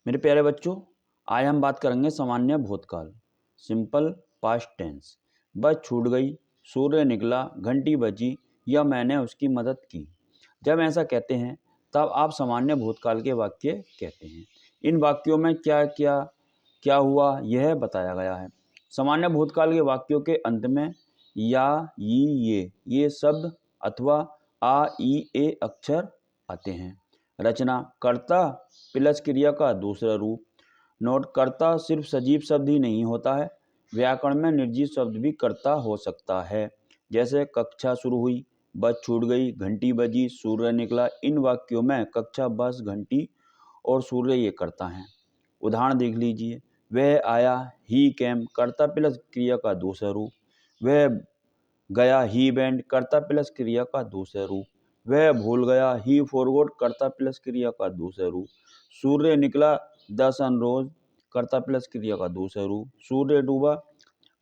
मेरे प्यारे बच्चों, आज हम बात करेंगे सामान्य भूतकाल, सिंपल पास्ट टेंस। बस छूट गई, सूर्य निकला, घंटी बजी या मैंने उसकी मदद की। जब ऐसा कहते हैं तब आप सामान्य भूतकाल के वाक्य कहते हैं। इन वाक्यों में क्या हुआ यह बताया गया है। सामान्य भूतकाल के वाक्यों के अंत में या, ये शब्द अथवा आ, ई, ए अक्षर आते हैं। रचना कर्ता प्लस क्रिया का दूसरा रूप। नोट कर्ता सिर्फ सजीव शब्द ही नहीं होता है, व्याकरण में निर्जीव शब्द भी कर्ता हो सकता है। जैसे कक्षा शुरू हुई, बस छूट गई, घंटी बजी, सूर्य निकला। इन वाक्यों में कक्षा, बस, घंटी और सूर्य ये कर्ता हैं। उदाहरण देख लीजिए। वह आया, ही केम, कर्ता प्लस क्रिया का दूसरा रूप। वह गया, ही वेंट, कर्ता प्लस क्रिया का दूसरा रूप। वह भूल गया, ही फॉरगॉट, कर्ता प्लस क्रिया का दूसरा रूप। सूर्य निकला, द सन रोज, कर्ता प्लस क्रिया का दूसरा रूप। सूर्य डूबा,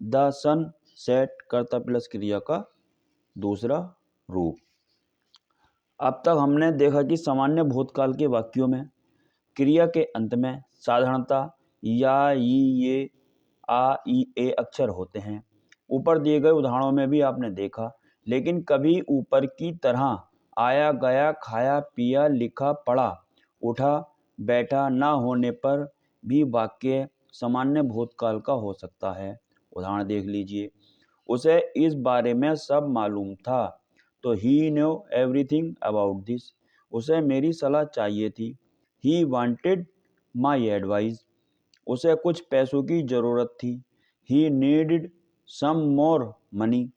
द सन सेट, कर्ता प्लस क्रिया का दूसरा रूप। अब तक हमने देखा कि सामान्य भूतकाल के वाक्यों में क्रिया के अंत में साधारणतः या, ये, आ, ई, ए अक्षर होते हैं। ऊपर दिए गए उदाहरणों में भी आपने देखा, लेकिन कभी ऊपर की तरह आया, गया, खाया, पिया, लिखा, पढ़ा, उठा, बैठा न होने पर भी वाक्य सामान्य भूतकाल का हो सकता है। उदाहरण देख लीजिए। उसे इस बारे में सब मालूम था, तो ही न्यू एवरीथिंग अबाउट दिस। उसे मेरी सलाह चाहिए थी, ही वांटेड माई एडवाइस। उसे कुछ पैसों की ज़रूरत थी, he needed some more money.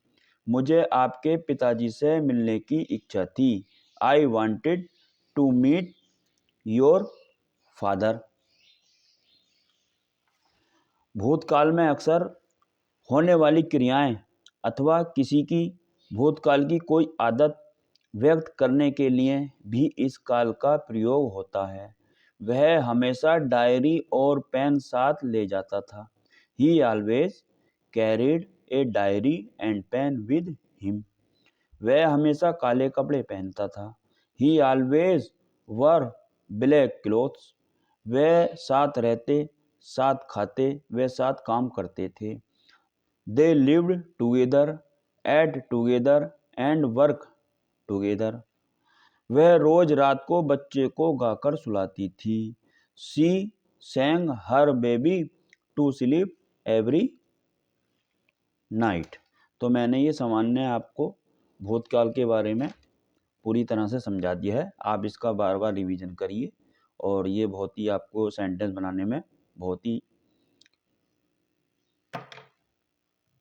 मुझे आपके पिताजी से मिलने की इच्छा थी, I wanted to meet your father. भूतकाल में अक्सर होने वाली क्रियाएं अथवा किसी की भूतकाल की कोई आदत व्यक्त करने के लिए भी इस काल का प्रयोग होता है। वह हमेशा डायरी और पेन साथ ले जाता था। He always carried a diary and pen with him. वह हमेशा काले कपड़े पहनता था। He always wore black clothes. वह साथ रहते, साथ खाते, वे साथ काम करते थे। They lived together, ate together and work together. वह रोज रात को बच्चे को गाकर सुलाती थी। She sang her baby to sleep every night. तो मैंने ये सामान्य आपको भूतकाल के बारे में पूरी तरह से समझा दिया है। आप इसका बार बार रिवीजन करिए और ये बहुत ही आपको सेंटेंस बनाने में बहुत ही